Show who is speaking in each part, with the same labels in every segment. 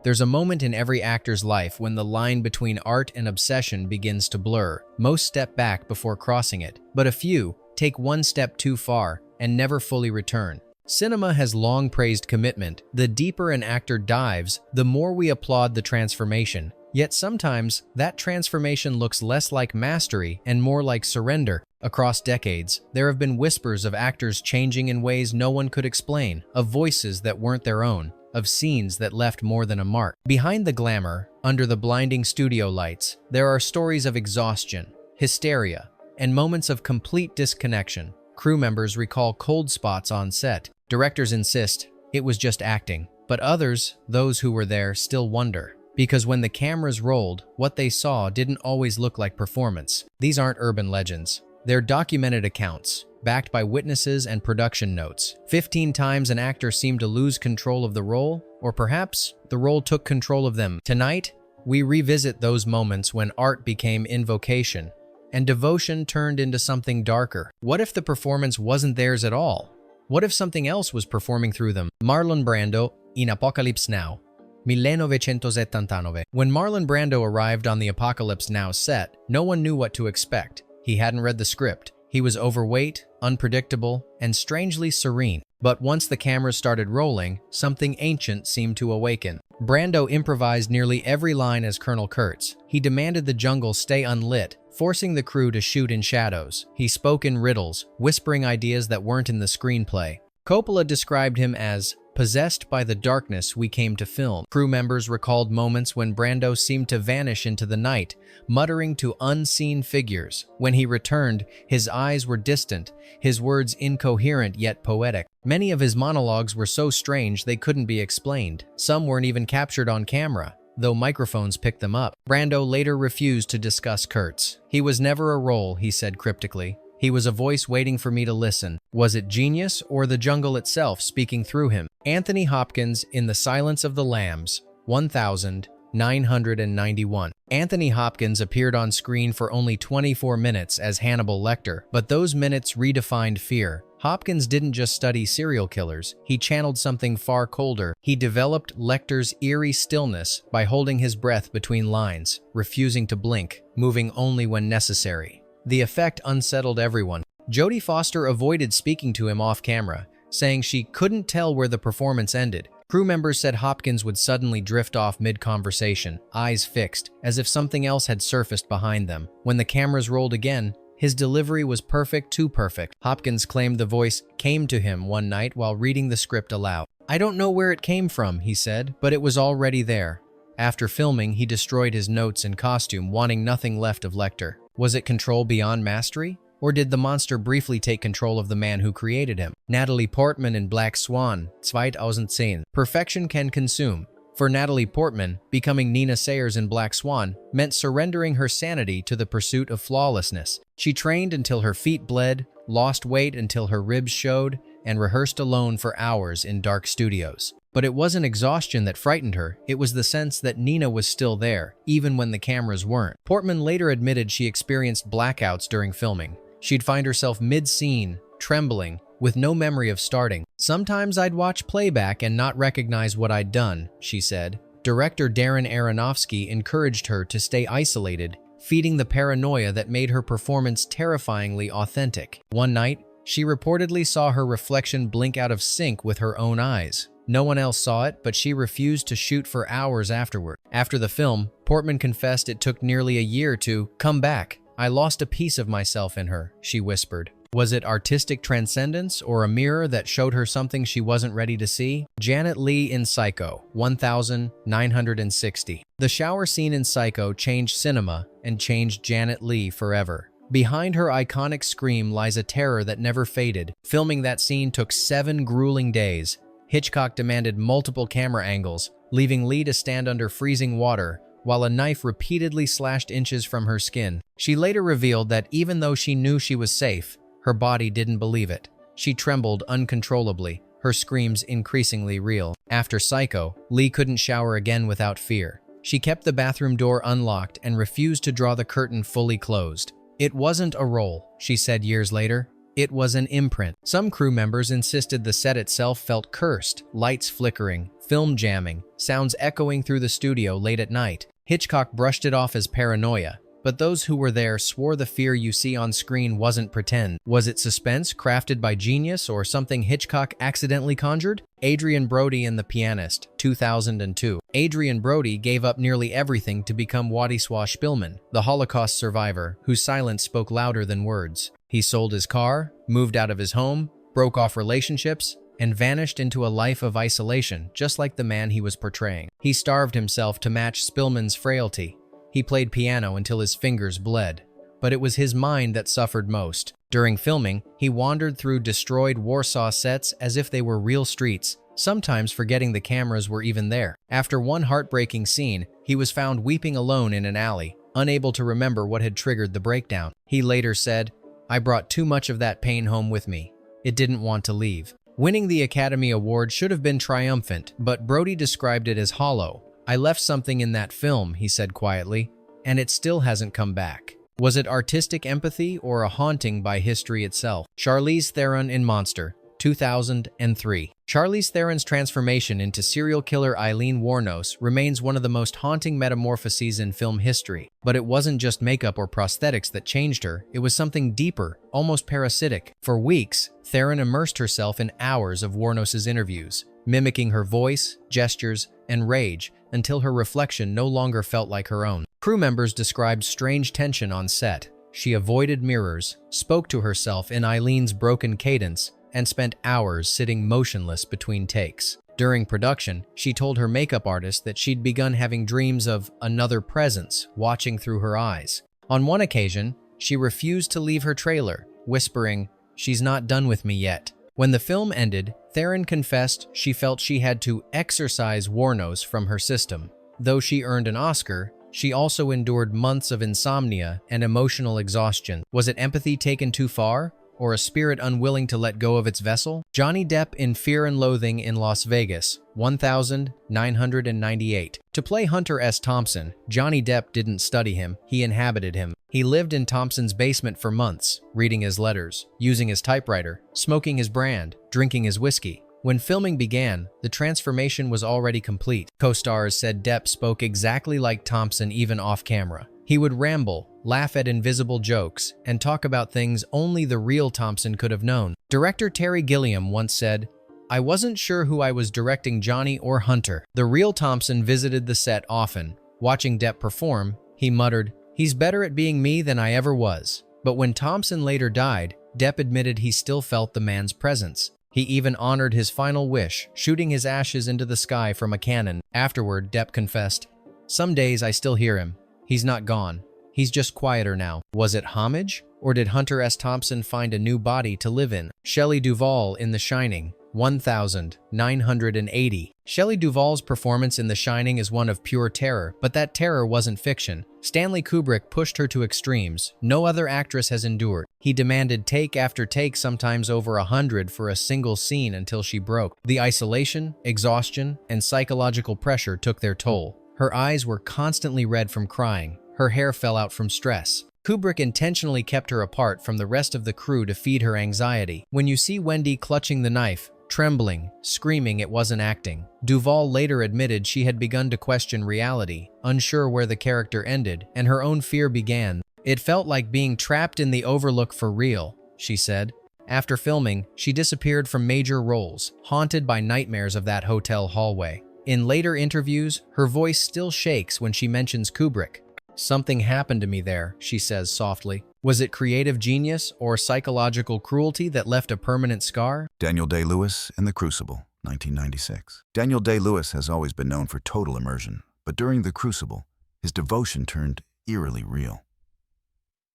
Speaker 1: There's a moment in every actor's life when the line between art and obsession begins to blur. Most step back before crossing it, but a few take one step too far and never fully return. Cinema has long praised commitment. The deeper an actor dives, the more we applaud the transformation. Yet sometimes, that transformation looks less like mastery and more like surrender. Across decades, there have been whispers of actors changing in ways no one could explain, of voices that weren't their own, of scenes that left more than a mark. Behind the glamour, under the blinding studio lights, there are stories of exhaustion, hysteria, and moments of complete disconnection. Crew members recall cold spots on set. Directors insist it was just acting. But others, those who were there, still wonder. Because when the cameras rolled, what they saw didn't always look like performance. These aren't urban legends. They're documented accounts, backed by witnesses and production notes. 15 times an actor seemed to lose control of the role, or perhaps the role took control of them. Tonight, we revisit those moments when art became invocation, and devotion turned into something darker. What if the performance wasn't theirs at all? What if something else was performing through them? Marlon Brando in Apocalypse Now, 1979. When Marlon Brando arrived on the Apocalypse Now set, no one knew what to expect. He hadn't read the script. He was overweight, unpredictable, and strangely serene. But once the cameras started rolling, something ancient seemed to awaken. Brando improvised nearly every line as Colonel Kurtz. He demanded the jungle stay unlit, forcing the crew to shoot in shadows. He spoke in riddles, whispering ideas that weren't in the screenplay. Coppola described him as possessed by the darkness we came to film. Crew members recalled moments when Brando seemed to vanish into the night, muttering to unseen figures. When he returned, his eyes were distant, his words incoherent yet poetic. Many of his monologues were so strange they couldn't be explained. Some weren't even captured on camera, though microphones picked them up. Brando later refused to discuss Kurtz. He was never a role, he said cryptically. He was a voice waiting for me to listen. Was it genius or the jungle itself speaking through him? Anthony Hopkins in The Silence of the Lambs, 1991. Anthony Hopkins appeared on screen for only 24 minutes as Hannibal Lecter, but those minutes redefined fear. Hopkins didn't just study serial killers, he channeled something far colder. He developed Lecter's eerie stillness by holding his breath between lines, refusing to blink, moving only when necessary. The effect unsettled everyone. Jodie Foster avoided speaking to him off camera, saying she couldn't tell where the performance ended. Crew members said Hopkins would suddenly drift off mid-conversation, eyes fixed, as if something else had surfaced behind them. When the cameras rolled again, his delivery was perfect, too perfect. Hopkins claimed the voice came to him one night while reading the script aloud. "I don't know where it came from," he said, "but it was already there." After filming, he destroyed his notes and costume, wanting nothing left of Lecter. Was it control beyond mastery? Or did the monster briefly take control of the man who created him? Natalie Portman in Black Swan, 2010. Perfection can consume. For Natalie Portman, becoming Nina Sayers in Black Swan meant surrendering her sanity to the pursuit of flawlessness. She trained until her feet bled, lost weight until her ribs showed, and rehearsed alone for hours in dark studios. But it wasn't exhaustion that frightened her, it was the sense that Nina was still there, even when the cameras weren't. Portman later admitted she experienced blackouts during filming. She'd find herself mid-scene, trembling, with no memory of starting. "Sometimes I'd watch playback and not recognize what I'd done," she said. Director Darren Aronofsky encouraged her to stay isolated, feeding the paranoia that made her performance terrifyingly authentic. One night, she reportedly saw her reflection blink out of sync with her own eyes. No one else saw it, but she refused to shoot for hours afterward. After the film, Portman confessed it took nearly a year to come back. "I lost a piece of myself in her," she whispered. Was it artistic transcendence or a mirror that showed her something she wasn't ready to see? Janet Leigh in Psycho, 1960. The shower scene in Psycho changed cinema and changed Janet Leigh forever. Behind her iconic scream lies a terror that never faded. Filming that scene took 7 grueling days. Hitchcock demanded multiple camera angles, leaving Leigh to stand under freezing water, while a knife repeatedly slashed inches from her skin. She later revealed that even though she knew she was safe, her body didn't believe it. She trembled uncontrollably, her screams increasingly real. After Psycho, Leigh couldn't shower again without fear. She kept the bathroom door unlocked and refused to draw the curtain fully closed. "It wasn't a role," she said years later. "It was an imprint." Some crew members insisted the set itself felt cursed, lights flickering, film jamming, sounds echoing through the studio late at night. Hitchcock brushed it off as paranoia, but those who were there swore the fear you see on screen wasn't pretend. Was it suspense crafted by genius or something Hitchcock accidentally conjured? Adrian Brody and the Pianist, 2002. Adrian Brody gave up nearly everything to become Władysław Szpilman, the Holocaust survivor whose silence spoke louder than words. He sold his car, moved out of his home, broke off relationships, and vanished into a life of isolation, just like the man he was portraying. He starved himself to match Spillman's frailty. He played piano until his fingers bled, but it was his mind that suffered most. During filming, he wandered through destroyed Warsaw sets as if they were real streets, sometimes forgetting the cameras were even there. After one heartbreaking scene, he was found weeping alone in an alley, unable to remember what had triggered the breakdown. He later said, "I brought too much of that pain home with me. It didn't want to leave." Winning the Academy Award should have been triumphant, but Brody described it as hollow. "I left something in that film," he said quietly, "and it still hasn't come back." Was it artistic empathy or a haunting by history itself? Charlize Theron in Monster, 2003. Charlize Theron's transformation into serial killer Eileen Wuornos remains one of the most haunting metamorphoses in film history. But it wasn't just makeup or prosthetics that changed her, it was something deeper, almost parasitic. For weeks, Theron immersed herself in hours of Wuornos' interviews, mimicking her voice, gestures, and rage until her reflection no longer felt like her own. Crew members described strange tension on set. She avoided mirrors, spoke to herself in Eileen's broken cadence, and spent hours sitting motionless between takes. During production, she told her makeup artist that she'd begun having dreams of another presence watching through her eyes. On one occasion, she refused to leave her trailer, whispering, "She's not done with me yet." When the film ended, Theron confessed she felt she had to exorcise Wuornos from her system. Though she earned an Oscar, she also endured months of insomnia and emotional exhaustion. Was it empathy taken too far, or a spirit unwilling to let go of its vessel? Johnny Depp in Fear and Loathing in Las Vegas, 1998. To play Hunter S. Thompson, Johnny Depp didn't study him, he inhabited him. He lived in Thompson's basement for months, reading his letters, using his typewriter, smoking his brand, drinking his whiskey. When filming began, the transformation was already complete. Co-stars said Depp spoke exactly like Thompson even off-camera. He would ramble, laugh at invisible jokes, and talk about things only the real Thompson could have known. Director Terry Gilliam once said, "I wasn't sure who I was directing, Johnny or Hunter." The real Thompson visited the set often. Watching Depp perform, he muttered, "He's better at being me than I ever was." But when Thompson later died, Depp admitted he still felt the man's presence. He even honored his final wish, shooting his ashes into the sky from a cannon. Afterward, Depp confessed, "Some days I still hear him. He's not gone. He's just quieter now." Was it homage? Or did Hunter S. Thompson find a new body to live in? Shelley Duvall in The Shining, 1980. Shelley Duvall's performance in The Shining is one of pure terror, but that terror wasn't fiction. Stanley Kubrick pushed her to extremes no other actress has endured. He demanded take after take, sometimes over 100 for a single scene until she broke. The isolation, exhaustion, and psychological pressure took their toll. Her eyes were constantly red from crying. Her hair fell out from stress. Kubrick intentionally kept her apart from the rest of the crew to feed her anxiety. When you see Wendy clutching the knife, trembling, screaming, it wasn't acting. Duvall later admitted she had begun to question reality, unsure where the character ended, and her own fear began. "It felt like being trapped in the Overlook for real," she said. After filming, she disappeared from major roles, haunted by nightmares of that hotel hallway. In later interviews, her voice still shakes when she mentions Kubrick. "Something happened to me there," she says softly. Was it creative genius or psychological cruelty that left a permanent scar?
Speaker 2: Daniel Day-Lewis in The Crucible, 1996. Daniel Day-Lewis has always been known for total immersion, but during The Crucible, his devotion turned eerily real.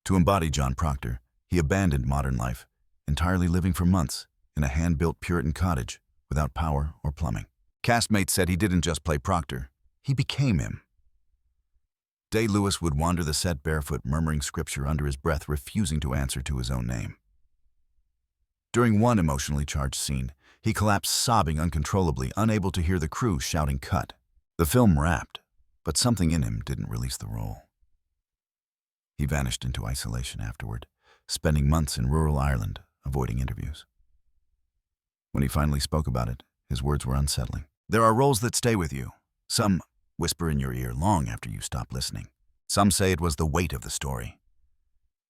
Speaker 2: To embody John Proctor, he abandoned modern life, entirely living for months in a hand-built Puritan cottage without power or plumbing. Castmates said he didn't just play Proctor, he became him. Day-Lewis would wander the set barefoot, murmuring scripture under his breath, refusing to answer to his own name. During one emotionally charged scene, he collapsed sobbing uncontrollably, unable to hear the crew shouting cut. The film wrapped, but something in him didn't release the role. He vanished into isolation afterward, spending months in rural Ireland, avoiding interviews. When he finally spoke about it, his words were unsettling. There are roles that stay with you. Some whisper in your ear long after you stop listening. Some say it was the weight of the story.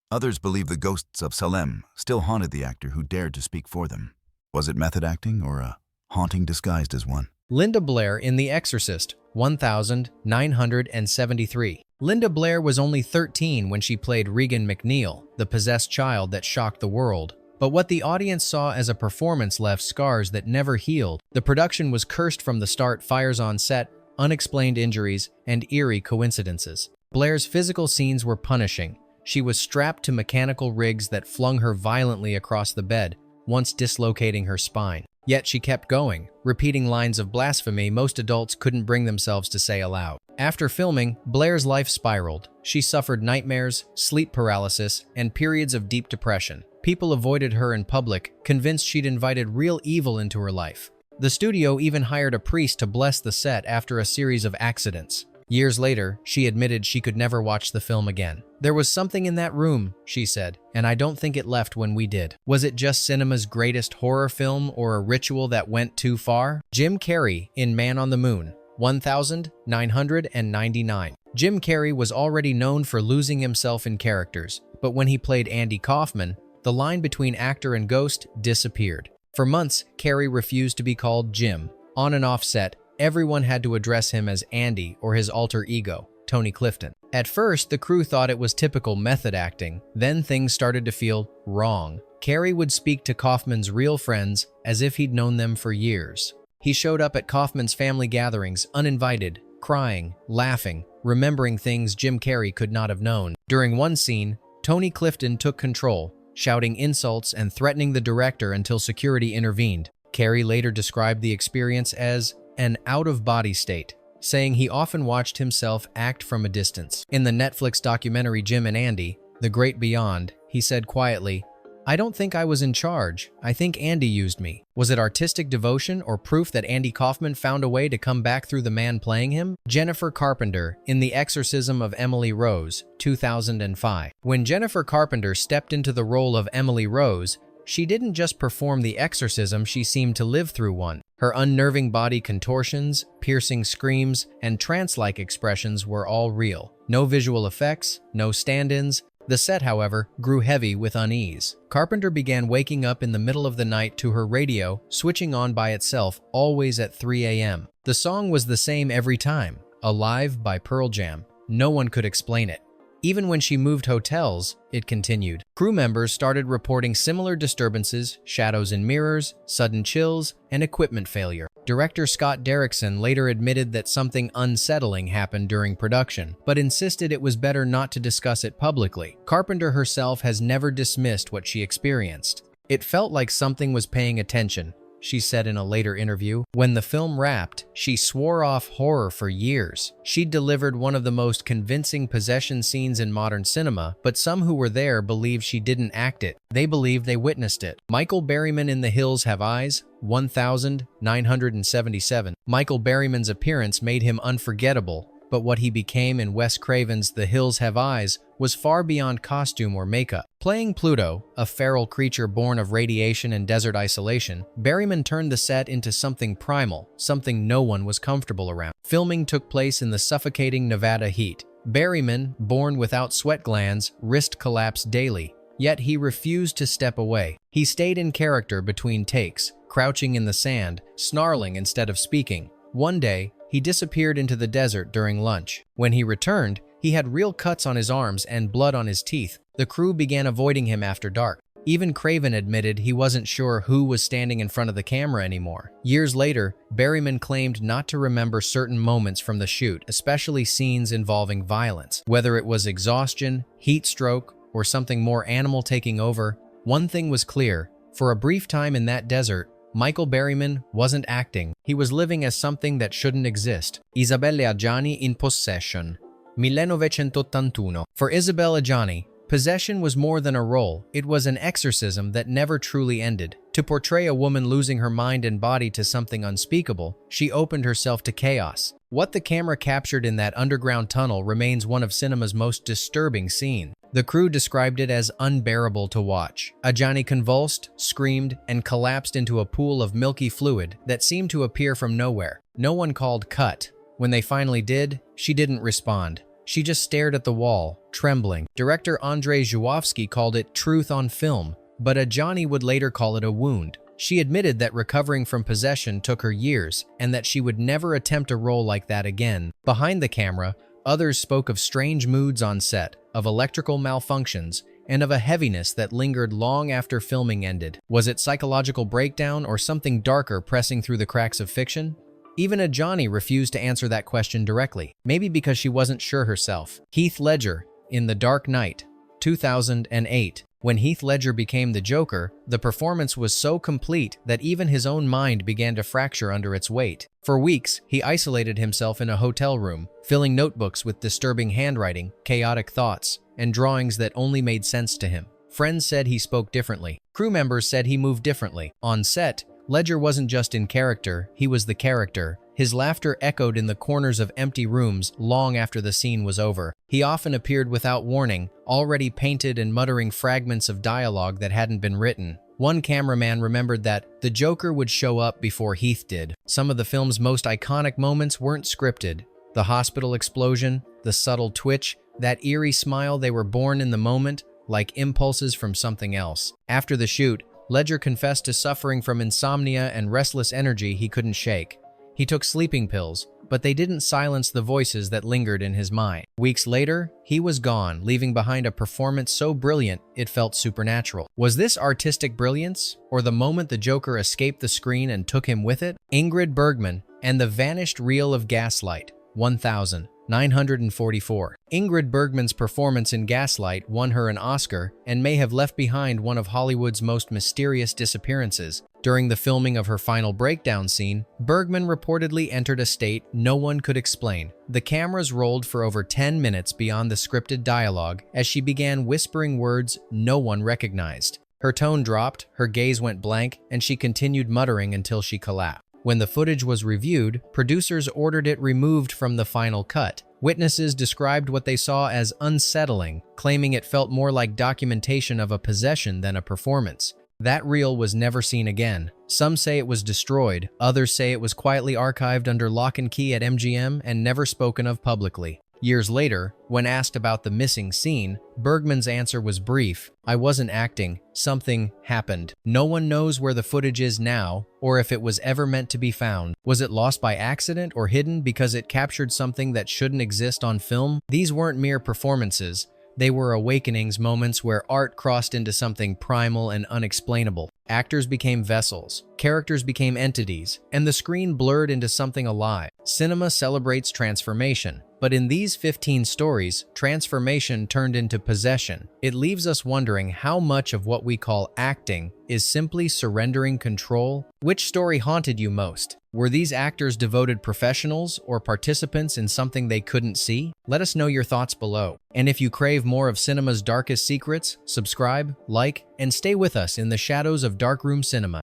Speaker 2: Others believe the ghosts of Salem still haunted the actor who dared to speak for them. Was it method acting or a haunting disguised as one?
Speaker 1: Linda Blair in The Exorcist, 1973. Linda Blair was only 13 when she played Regan McNeil, the possessed child that shocked the world. But what the audience saw as a performance left scars that never healed. The production was cursed from the start: fires on set, unexplained injuries, and eerie coincidences. Blair's physical scenes were punishing. She was strapped to mechanical rigs that flung her violently across the bed, once dislocating her spine. Yet she kept going, repeating lines of blasphemy most adults couldn't bring themselves to say aloud. After filming, Blair's life spiraled. She suffered nightmares, sleep paralysis, and periods of deep depression. People avoided her in public, convinced she'd invited real evil into her life. The studio even hired a priest to bless the set after a series of accidents. Years later, she admitted she could never watch the film again. "There was something in that room," she said, "and I don't think it left when we did." Was it just cinema's greatest horror film or a ritual that went too far? Jim Carrey in Man on the Moon, 1999. Jim Carrey was already known for losing himself in characters, but when he played Andy Kaufman, the line between actor and ghost disappeared. For months, Carrey refused to be called Jim. On and off set, everyone had to address him as Andy or his alter ego, Tony Clifton. At first, the crew thought it was typical method acting. Then things started to feel wrong. Carrey would speak to Kaufman's real friends as if he'd known them for years. He showed up at Kaufman's family gatherings uninvited, crying, laughing, remembering things Jim Carrey could not have known. During one scene, Tony Clifton took control, shouting insults and threatening the director until security intervened. Carrey later described the experience as an out-of-body state, saying he often watched himself act from a distance. In the Netflix documentary Jim and Andy, The Great Beyond, he said quietly, "I don't think I was in charge. I think Andy used me." Was it artistic devotion or proof that Andy Kaufman found a way to come back through the man playing him? Jennifer Carpenter in The Exorcism of Emily Rose, 2005. When Jennifer Carpenter stepped into the role of Emily Rose, she didn't just perform the exorcism, she seemed to live through one. Her unnerving body contortions, piercing screams, and trance-like expressions were all real. No visual effects, no stand-ins. The set, however, grew heavy with unease. Carpenter began waking up in the middle of the night to her radio, switching on by itself, always at 3 a.m. The song was the same every time, Alive by Pearl Jam. No one could explain it. Even when she moved hotels, it continued. Crew members started reporting similar disturbances, shadows in mirrors, sudden chills, and equipment failure. Director Scott Derrickson later admitted that something unsettling happened during production, but insisted it was better not to discuss it publicly. Carpenter herself has never dismissed what she experienced. "It felt like something was paying attention," she said in a later interview. When the film wrapped, she swore off horror for years. She delivered one of the most convincing possession scenes in modern cinema, but some who were there believe she didn't act it. They believe they witnessed it. Michael Berryman in The Hills Have Eyes, 1977. Michael Berryman's appearance made him unforgettable, but what he became in Wes Craven's The Hills Have Eyes was far beyond costume or makeup. Playing Pluto, a feral creature born of radiation and desert isolation, Berryman turned the set into something primal, something no one was comfortable around. Filming took place in the suffocating Nevada heat. Berryman, born without sweat glands, wrist collapsed daily, yet he refused to step away. He stayed in character between takes, crouching in the sand, snarling instead of speaking. One day, he disappeared into the desert during lunch. When he returned, he had real cuts on his arms and blood on his teeth. The crew began avoiding him after dark. Even Craven admitted he wasn't sure who was standing in front of the camera anymore. Years later, Berryman claimed not to remember certain moments from the shoot, especially scenes involving violence. Whether it was exhaustion, heat stroke, or something more animal taking over, one thing was clear. For a brief time in that desert, Michael Berryman wasn't acting. He was living as something that shouldn't exist. Isabelle Adjani in Possession, 1981. For Isabelle Adjani, possession was more than a role. It was an exorcism that never truly ended. To portray a woman losing her mind and body to something unspeakable, she opened herself to chaos. What the camera captured in that underground tunnel remains one of cinema's most disturbing scenes. The crew described it as unbearable to watch. Adjani convulsed, screamed, and collapsed into a pool of milky fluid that seemed to appear from nowhere. No one called cut. When they finally did, she didn't respond. She just stared at the wall, trembling. Director Andrzej Żuławski called it truth on film, but Adjani would later call it a wound. She admitted that recovering from possession took her years and that she would never attempt a role like that again. Behind the camera, others spoke of strange moods on set, of electrical malfunctions, and of a heaviness that lingered long after filming ended. Was it psychological breakdown or something darker pressing through the cracks of fiction? Even Adjani refused to answer that question directly, maybe because she wasn't sure herself. Heath Ledger, in The Dark Knight, 2008. When Heath Ledger became the Joker, the performance was so complete that even his own mind began to fracture under its weight. For weeks, he isolated himself in a hotel room, filling notebooks with disturbing handwriting, chaotic thoughts, and drawings that only made sense to him. Friends said he spoke differently. Crew members said he moved differently. On set, Ledger wasn't just in character, he was the character. His laughter echoed in the corners of empty rooms long after the scene was over. He often appeared without warning, already painted and muttering fragments of dialogue that hadn't been written. One cameraman remembered that the Joker would show up before Heath did. Some of the film's most iconic moments weren't scripted. The hospital explosion, the subtle twitch, that eerie smile, they were born in the moment, like impulses from something else. After the shoot, Ledger confessed to suffering from insomnia and restless energy he couldn't shake. He took sleeping pills, but they didn't silence the voices that lingered in his mind. Weeks later, he was gone, leaving behind a performance so brilliant it felt supernatural. Was this artistic brilliance, or the moment the Joker escaped the screen and took him with it? Ingrid Bergman and the Vanished Reel of Gaslight, 1944. Ingrid Bergman's performance in Gaslight won her an Oscar and may have left behind one of Hollywood's most mysterious disappearances. During the filming of her final breakdown scene, Bergman reportedly entered a state no one could explain. The cameras rolled for over 10 minutes beyond the scripted dialogue as she began whispering words no one recognized. Her tone dropped, her gaze went blank, and she continued muttering until she collapsed. When the footage was reviewed, producers ordered it removed from the final cut. Witnesses described what they saw as unsettling, claiming it felt more like documentation of a possession than a performance. That reel was never seen again. Some say it was destroyed, others say it was quietly archived under lock and key at MGM and never spoken of publicly. Years later, when asked about the missing scene, Bergman's answer was brief: "I wasn't acting, something happened." No one knows where the footage is now, or if it was ever meant to be found. Was it lost by accident or hidden because it captured something that shouldn't exist on film? These weren't mere performances. They were awakenings, moments where art crossed into something primal and unexplainable. Actors became vessels, characters became entities, and the screen blurred into something alive. Cinema celebrates transformation, but in these 15 stories, transformation turned into possession. It leaves us wondering how much of what we call acting is simply surrendering control. Which story haunted you most? Were these actors devoted professionals or participants in something they couldn't see? Let us know your thoughts below. And if you crave more of cinema's darkest secrets, subscribe, like, and stay with us in the shadows of Darkroom Cinema.